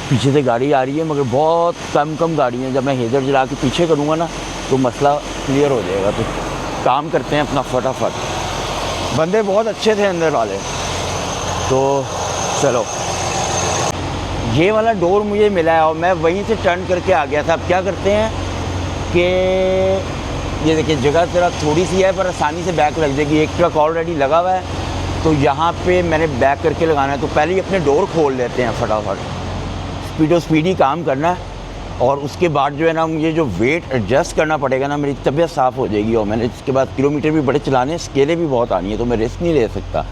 पीछे से गाड़ी आ रही है मगर बहुत कम गाड़ी है, जब मैं हेज़र जला के पीछे करूँगा ना तो मसला क्लियर हो जाएगा। तो काम करते हैं अपना फटाफट। बंदे बहुत अच्छे थे अंदर वाले। तो चलो, ये वाला डोर मुझे मिला है और मैं वहीं से टर्न करके आ गया था। अब क्या करते हैं कि ये देखिए जगह जरा थोड़ी सी है पर आसानी से बैक लग जाएगी, एक ट्रक ऑलरेडी लगा हुआ है, तो यहाँ पे मैंने बैक करके लगाना है। तो पहले ही अपने डोर खोल लेते हैं फटाफट, स्पीडी काम करना है, और उसके बाद जो है ना मुझे जो वेट एडजस्ट करना पड़ेगा ना, मेरी तबीयत साफ़ हो जाएगी। और मैंने इसके बाद किलोमीटर भी बड़े चलाने, स्केलें भी बहुत आनी है, तो मैं रिस्क नहीं ले सकता।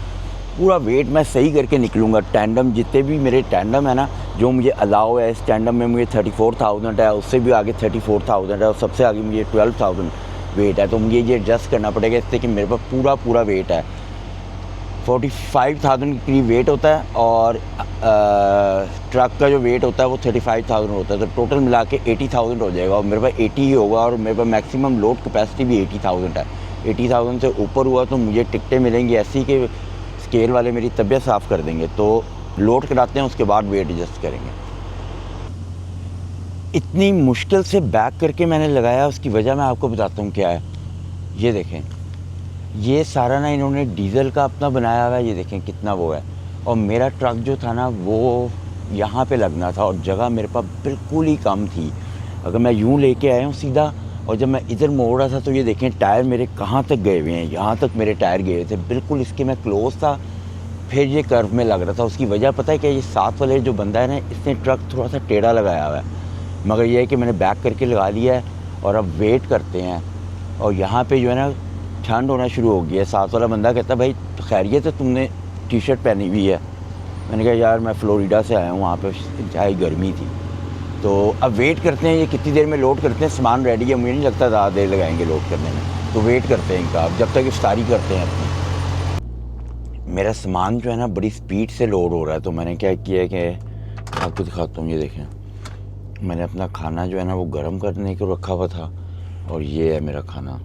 पूरा वेट मैं सही करके निकलूँगा। टैंडम जितने भी मेरे टैंडम है ना, जो मुझे अलाउ है, इस टैंडम में मुझे 34,000 है, उससे भी आगे 34,000 है, और सबसे आगे मुझे 12,000 वेट है। तो मुझे ये एडजस्ट करना पड़ेगा, इससे कि मेरे पास पूरा वेट है। 45,000 के करीब वेट होता है, और ट्रक का जो वेट होता है वो 35,000 होता है, तो टोटल मिला के 80,000 हो जाएगा। और मेरे पास 80 ही होगा, और मेरे पास मैक्सिमम लोड कैपेसिटी भी 80,000 है। 80,000 से ऊपर हुआ तो मुझे टिकटें मिलेंगी ऐसी कि स्केल वाले मेरी तबीयत साफ़ कर देंगे। तो लोड कराते हैं, उसके बाद वेट एडजस्ट करेंगे। इतनी मुश्किल से बैक करके मैंने लगाया, उसकी वजह मैं आपको बताता हूँ क्या है। ये देखें, ये सारा ना इन्होंने डीज़ल का अपना बनाया हुआ है, ये देखें कितना वो है। और मेरा ट्रक जो था ना वो यहाँ पे लगना था, और जगह मेरे पास बिल्कुल ही कम थी। अगर मैं यूँ लेके आया हूँ सीधा, और जब मैं इधर मोड़ रहा था तो ये देखें टायर मेरे कहाँ तक गए हुए हैं, यहाँ तक मेरे टायर गए थे, बिल्कुल इसके मैं क्लोज था। फिर ये कर्व में लग रहा था, उसकी वजह पता है क्या, ये साथ वाले जो बंदा है ना, इसने ट्रक थोड़ा सा टेढ़ा लगाया हुआ है। मगर ये है कि मैंने बैक करके लगा लिया है, और अब वेट करते हैं। और यहाँ पे जो है ना ठंड होना शुरू हो गई है। साथ वाला बंदा कहता भाई खैरियत है, तुमने टी शर्ट पहनी हुई है। मैंने कहा यार मैं फ्लोरिडा से आया हूँ, वहाँ पे इंतहाई गर्मी थी। तो अब वेट करते हैं, ये कितनी देर में लोड करते हैं। सामान रेडी है, मुझे नहीं लगता ज़्यादा देर लगाएंगे लोड करने में, तो वेट करते हैं इनका। अब जब तक इफ्तारी करते हैं अपनी। मेरा सामान जो है ना बड़ी स्पीड से लोड हो रहा है, तो मैंने क्या किया कि आपको दिखाता हूँ। ये देखें, मैंने अपना खाना जो है ना वो गर्म करने को रखा हुआ था, और ये है मेरा खाना।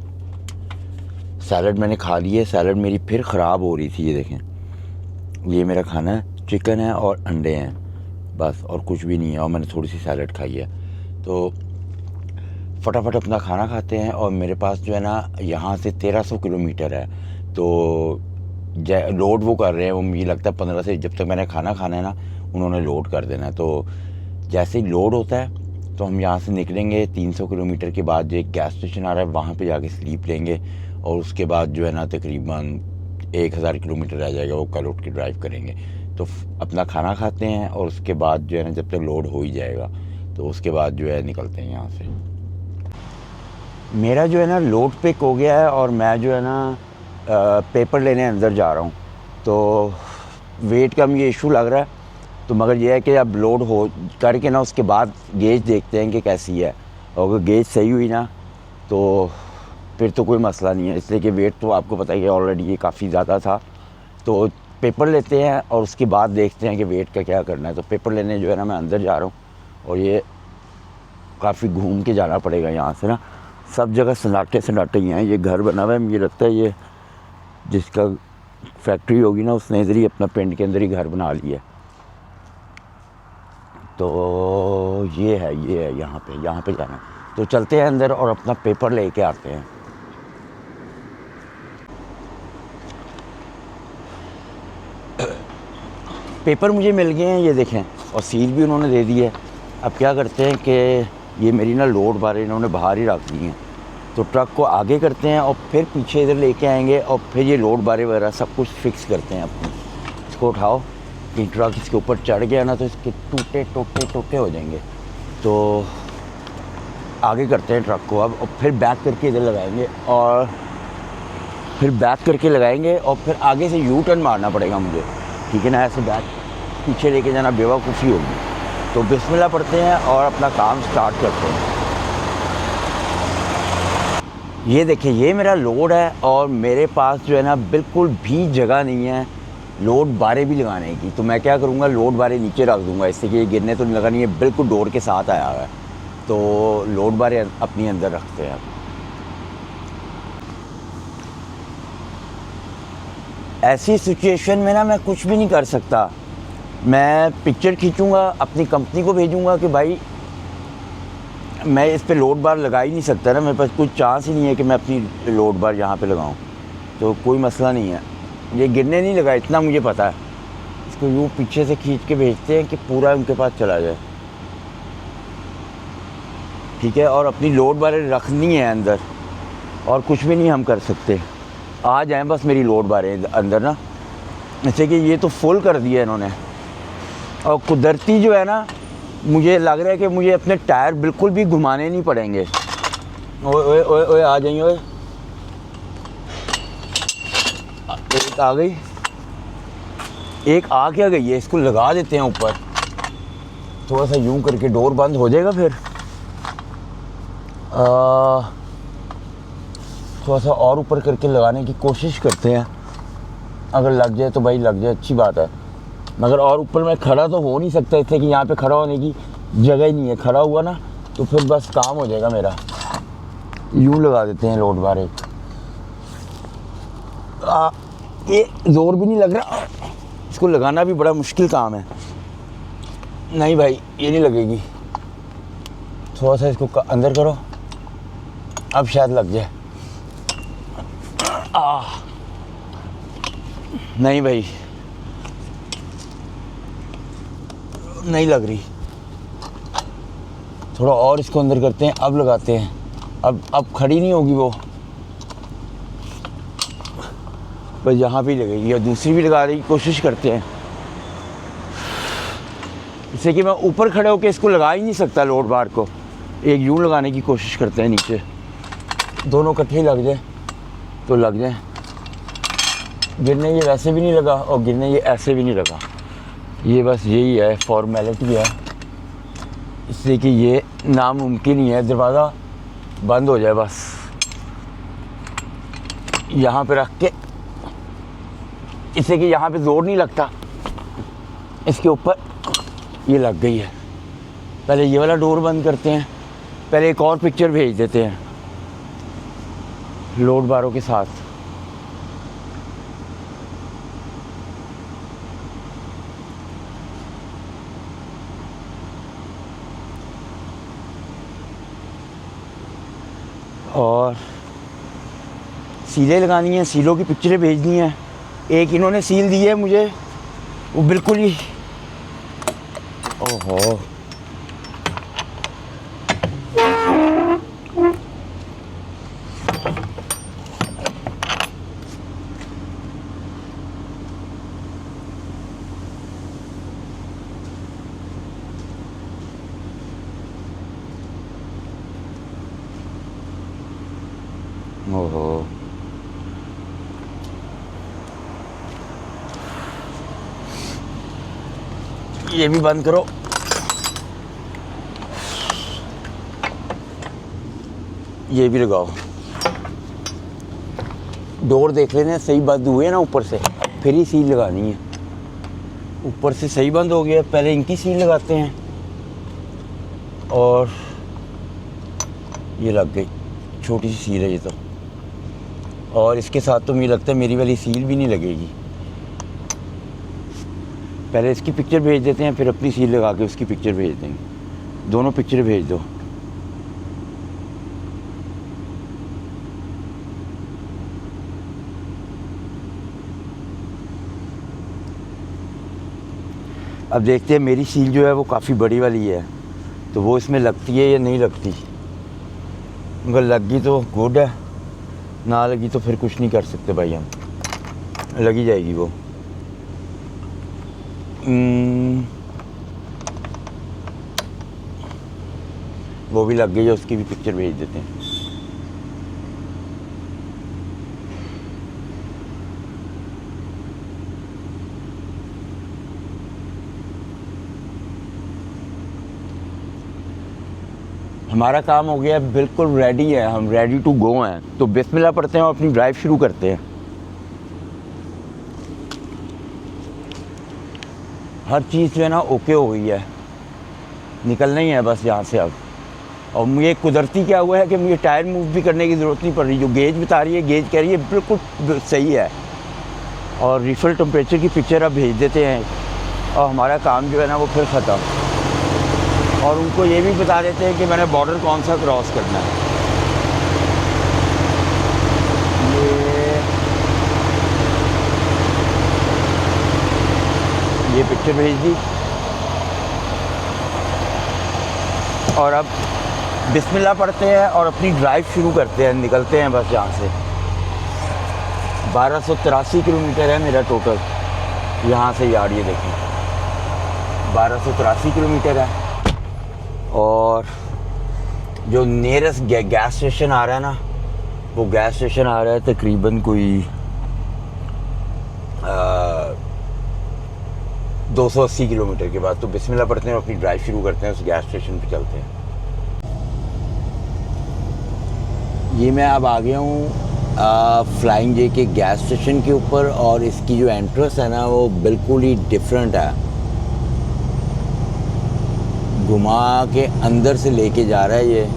सैलड मैंने खा ली है, सैलड मेरी फिर ख़राब हो रही थी। ये देखें, ये मेरा खाना है, चिकन है और अंडे हैं बस, और कुछ भी नहीं है। और मैंने थोड़ी सी सैलड खाई है। तो फटाफट अपना खाना खाते हैं। और मेरे पास जो है ना यहाँ से 1300 किलोमीटर है, तो लोड वो कर रहे हैं, वो मुझे लगता है 15 से, जब तक मैंने खाना खाना है ना उन्होंने लोड कर देना है। तो जैसे ही लोड होता है तो हम यहाँ से निकलेंगे। 300 किलोमीटर के बाद जो एक गैस स्टेशन आ रहा है वहाँ पे जाके स्लीप लेंगे, और उसके बाद जो है ना तकरीबन 1000 किलोमीटर रह जाएगा, वो कल उठ के ड्राइव करेंगे। तो अपना खाना खाते हैं, और उसके बाद जो है ना जब तक लोड हो ही जाएगा तो उसके बाद जो है निकलते हैं यहाँ से। मेरा जो है ना लोड पिक हो गया है, और मैं जो है ना पेपर लेने अंदर जा रहा हूँ। तो वेट का मुझे इशू लग रहा है, तो मगर ये है कि अब लोड हो करके ना उसके बाद गेज देखते हैं कि कैसी है। और अगर गेज सही हुई ना तो फिर तो कोई मसला नहीं है, इसलिए कि वेट तो आपको पता ही है ऑलरेडी ये काफ़ी ज़्यादा था। तो पेपर लेते हैं और उसके बाद देखते हैं कि वेट का क्या करना है। तो पेपर लेने जो है ना मैं अंदर जा रहा हूँ, और ये काफ़ी घूम के जाना पड़ेगा यहाँ से ना। सब जगह सन्नाटे ही हैं। ये घर बना हुआ है, मुझे लगता है ये जिसका फैक्ट्री होगी ना उसने इधर ही अपना पिंड के अंदर ही घर बना लिया है। तो ये है यहाँ पे जाना। तो चलते हैं अंदर और अपना पेपर लेके आते हैं। पेपर मुझे मिल गए हैं, ये देखें, और सील भी उन्होंने दे दी है। अब क्या करते हैं कि ये मेरी ना लोड बारे इन्होंने बाहर ही रख दी हैं, तो ट्रक को आगे करते हैं और फिर पीछे इधर लेके आएंगे, और फिर ये लोड बारे वगैरह सब कुछ फिक्स करते हैं अपनी। इसको उठाओ, कि ट्रक इसके ऊपर चढ़ गया ना तो इसके टूटे हो जाएंगे। तो आगे करते हैं ट्रक को अब, और फिर बैक करके इधर लगाएंगे, और फिर बैक करके लगाएंगे, और फिर आगे से यू टर्न मारना पड़ेगा मुझे, ठीक है ना। ऐसे बैक पीछे लेके जाना बेवकूफ़ी होगी। तो बिस्मिल्लाह पढ़ते हैं और अपना काम स्टार्ट करते हैं। ये देखिए, ये मेरा लोड है और मेरे पास जो है ना बिल्कुल भी जगह नहीं है लोड बारे भी लगाने की। तो मैं क्या करूँगा, लोड बारे नीचे रख दूँगा, इससे कि ये गिरने तो नहीं लगा, नहीं है बिल्कुल डोर के साथ आया हुआ है। तो लोड बारे अपनी अंदर रखते हैं। ऐसी सिचुएशन में ना मैं कुछ भी नहीं कर सकता। मैं पिक्चर खींचूँगा, अपनी कंपनी को भेजूँगा कि भाई मैं इस पे लोड बार लगा ही नहीं सकता ना, मेरे पास कोई चांस ही नहीं है कि मैं अपनी लोड बार यहाँ पे लगाऊँ। तो कोई मसला नहीं है, ये गिरने नहीं लगा, इतना मुझे पता है। इसको यूँ पीछे से खींच के भेजते हैं कि पूरा उनके पास चला जाए, ठीक है। और अपनी लोड बार रखनी है अंदर, और कुछ भी नहीं हम कर सकते। आ जाएँ बस मेरी लोड बारें अंदर ना, जैसे कि ये तो फुल कर दिया इन्होंने। और कुदरती जो है ना, मुझे लग रहा है कि मुझे अपने टायर बिल्कुल भी घुमाने नहीं पड़ेंगे। ओए ओए ओए ओए, आ जाइए। ओए, एक आ गई, एक आ क्या गई है, इसको लगा देते हैं ऊपर। थोड़ा सा यूं करके डोर बंद हो जाएगा। फिर थोड़ा सा और ऊपर करके लगाने की कोशिश करते हैं। अगर लग जाए तो भाई लग जाए, अच्छी बात है। मगर और ऊपर मैं खड़ा तो हो नहीं सकता, इसलिए कि यहाँ पे खड़ा होने की जगह ही नहीं है। खड़ा हुआ ना तो फिर बस काम हो जाएगा मेरा। यूँ लगा देते हैं लोड बार एक। ये ज़ोर भी नहीं लग रहा, इसको लगाना भी बड़ा मुश्किल काम है। नहीं भाई, ये नहीं लगेगी। थोड़ा सा इसको अंदर करो, अब शायद लग जाए। नहीं भाई, नहीं लग रही। थोड़ा और इसको अंदर करते हैं, अब लगाते हैं। अब खड़ी नहीं होगी वो, बस यहाँ पे लगेगी। या दूसरी भी लगाने की कोशिश करते हैं, इससे कि मैं ऊपर खड़े होकर इसको लगा ही नहीं सकता लोड बार को। एक यूँ लगाने की कोशिश करते हैं नीचे, दोनों इकट्ठे लग जाए तो लग जाए। गिरने ये वैसे भी नहीं लगा और गिरने ये ऐसे भी नहीं लगा। ये बस यही है, फॉर्मेलिटी है, इसलिए कि ये नामुमकिन ही है दरवाज़ा बंद हो जाए। बस यहाँ पे रख के, इससे कि यहाँ पे ज़ोर नहीं लगता, इसके ऊपर ये लग गई है। पहले ये वाला डोर बंद करते हैं, पहले एक और पिक्चर भेज देते हैं लोड बारों के साथ। और सीलें लगानी है, सीलों की पिक्चरें भेजनी है। एक इन्होंने सील दी है मुझे, वो बिल्कुल ही, ओहो, ओहो। ये भी बंद करो। ये भी लगाओ। डोर देख लेना सही बंद हुए ना ऊपर से, फिर ही सील लगानी है। ऊपर से सही बंद हो गया, पहले इनकी सील लगाते हैं। और ये लग गई, छोटी सी सील है ये तो। और इसके साथ तो मुझे लगता है मेरी वाली सील भी नहीं लगेगी। पहले इसकी पिक्चर भेज देते हैं, फिर अपनी सील लगा के उसकी पिक्चर भेज देंगे। दोनों पिक्चर भेज दो। अब देखते हैं मेरी सील जो है वो काफ़ी बड़ी वाली है, तो वो इसमें लगती है या नहीं लगती। अगर लग गई तो गुड है, ना लगी तो फिर कुछ नहीं कर सकते भाई हम। लगी जाएगी वो। वो भी लग गई है, उसकी भी पिक्चर भेज देते हैं। हमारा काम हो गया, बिल्कुल रेडी है, हम रेडी टू गो हैं। तो बिस्मिल्लाह पढ़ते हैं और अपनी ड्राइव शुरू करते हैं। हर चीज़ जो है ना ओके हो गई है, निकलना ही है बस यहाँ से अब। और मुझे कुदरती क्या हुआ है कि मुझे टायर मूव भी करने की ज़रूरत नहीं पड़ रही। जो गेज बता रही है, गेज कह रही है बिल्कुल सही है। और रिफिल टेम्परेचर की पिक्चर अब भेज देते हैं और हमारा काम जो है ना वो फिर ख़त्म। और उनको ये भी बता देते हैं कि मैंने बॉर्डर कौन सा क्रॉस करना है। ये पिक्चर भेज दी और अब बिस्मिल्लाह पढ़ते हैं और अपनी ड्राइव शुरू करते हैं, निकलते हैं बस यहाँ से। 1283 किलोमीटर है मेरा टोटल यहाँ से यार, ये देखें 1283 किलोमीटर है। और जो नियरेस्ट गैस स्टेशन आ रहा है ना, वो गैस स्टेशन आ रहा है तकरीबन कोई 280 किलोमीटर के बाद। तो बिस्मिल्लाह पढ़ते हैं और अपनी ड्राइव शुरू करते हैं, उस गैस स्टेशन पे चलते हैं। ये मैं अब आ गया हूँ फ्लाइंग जे के गैस स्टेशन के ऊपर और इसकी जो एंट्रेंस है ना वो बिल्कुल ही डिफरेंट है। घुमा के अंदर से लेके जा रहा है ये।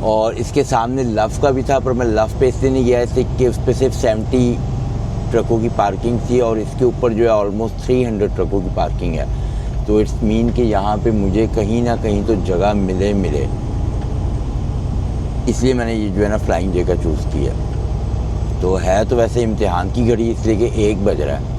और इसके सामने लव का भी था, पर मैं लव पे इसलिए नहीं गया इसलिए कि उस पर सिर्फ 70 ट्रकों की पार्किंग थी और इसके ऊपर जो है ऑलमोस्ट 300 ट्रकों की पार्किंग है। तो इट्स मीन कि यहाँ पे मुझे कहीं ना कहीं तो जगह मिले, इसलिए मैंने ये जो है ना फ्लाइंग जे का चूज़ किया। तो है तो वैसे इम्तिहान की घड़ी, इसलिए कि 1 बज रहा है।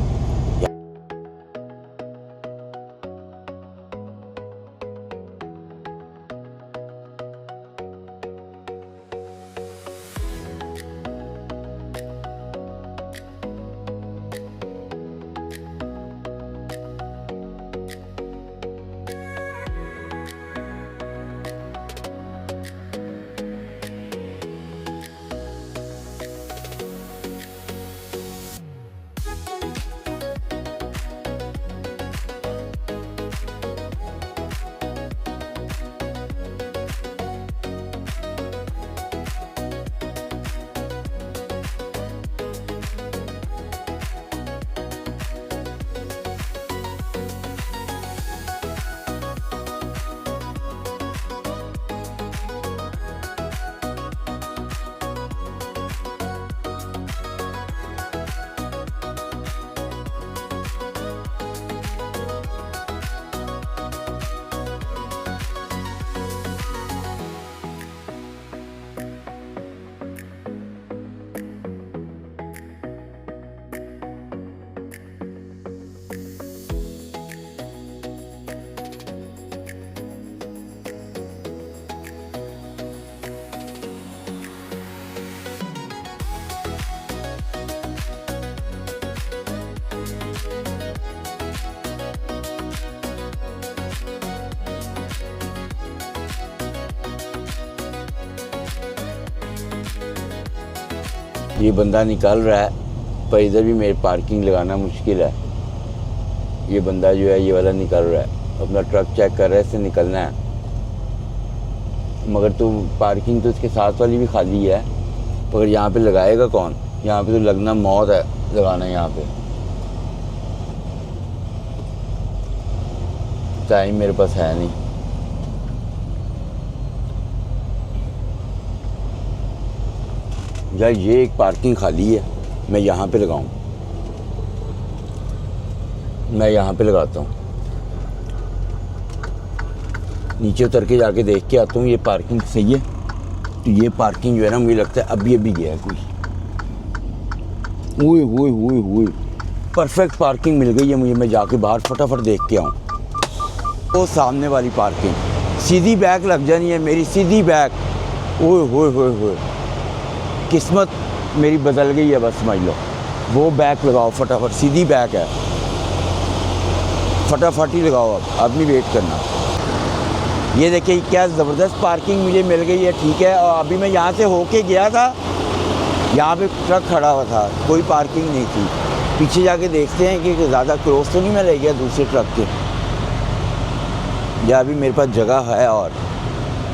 ये बंदा निकल रहा है, पर इधर भी मेरे पार्किंग लगाना मुश्किल है। ये बंदा जो है ये वाला निकल रहा है, अपना ट्रक चेक कर रहा है, इससे निकलना है। मगर तो पार्किंग तो इसके साथ वाली भी खाली है, मगर यहाँ पे लगाएगा कौन? यहाँ पे तो लगना मौत है, लगाना यहाँ पे। टाइम मेरे पास है नहीं। यार ये एक पार्किंग खाली है, मैं यहाँ पे लगाऊं? मैं यहाँ पे लगाता हूँ, नीचे उतर के जाके देख के आता हूँ ये पार्किंग सही है। तो ये पार्किंग जो है ना मुझे लगता है अभी गया है कोई। ओए ओए ओए ओए, परफेक्ट पार्किंग मिल गई है मुझे। मैं जाके बाहर फटाफट देख के आऊँ। वो सामने वाली पार्किंग, सीधी बैक लग जानी है मेरी, सीधी बैक। ओए होए होए होए, किस्मत मेरी बदल गई है बस समझ लो। वो बैक लगाओ फटाफट, सीधी बैक है, फटाफट ही लगाओ। अब नहीं वेट करना। ये देखिए क्या ज़बरदस्त पार्किंग मुझे मिल गई है, ठीक है। और अभी मैं यहाँ से होके गया था, यहाँ पे ट्रक खड़ा हुआ था, कोई पार्किंग नहीं थी। पीछे जाके देखते हैं कि ज़्यादा क्रॉस तो नहीं मैं ले गया दूसरे ट्रक के, या अभी मेरे पास जगह है। और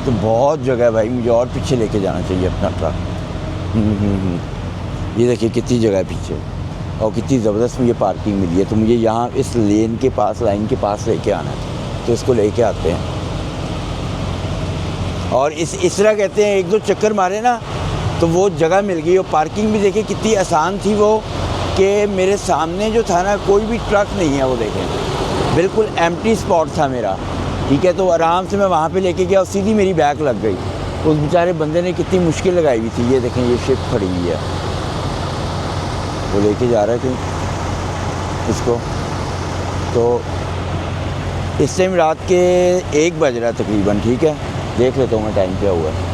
तो बहुत जगह है भाई, मुझे और पीछे लेके जाना चाहिए अपना ट्रक। ये देखिए कितनी जगह है पीछे, और कितनी ज़बरदस्त मुझे पार्किंग मिली है। तो मुझे यहाँ इस लेन के पास, लाइन के पास लेके आना है, तो इसको लेके आते हैं। और इस तरह कहते हैं, एक दो चक्कर मारे ना तो वो जगह मिल गई। और पार्किंग भी देखिए कितनी आसान थी वो, कि मेरे सामने जो था ना कोई भी ट्रक नहीं है, वो देखें बिल्कुल एम्प्टी स्पॉट था मेरा, ठीक है। तो आराम से मैं वहाँ पे लेके गया और सीधी मेरी बैक लग गई। उस बेचारे बंदे ने कितनी मुश्किल लगाई हुई थी। ये देखें ये शिप खड़ी हुई है, वो लेके जा रहा है कहीं इसको। तो इस टाइम रात के 1 बज रहा है तकरीबन, ठीक है। देख लेता हूँ मैं टाइम क्या हुआ है।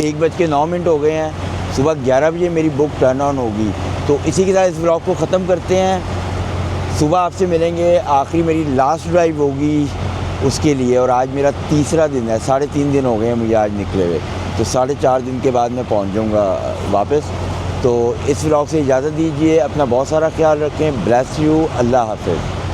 1:09 हो गए हैं। सुबह 11 बजे मेरी बुक टर्न ऑन होगी। तो इसी के साथ इस ब्लॉग को ख़त्म करते हैं। सुबह आपसे मिलेंगे, आखिरी मेरी लास्ट ड्राइव होगी उसके लिए। और आज मेरा तीसरा दिन है, 3.5 दिन हो गए हैं मुझे आज निकले हुए। तो 4.5 दिन के बाद मैं पहुंच जाऊंगा वापस। तो इस ब्लॉग से इजाज़त दीजिए। अपना बहुत सारा ख्याल रखें। Bless you. अल्लाह हाफ़िज़।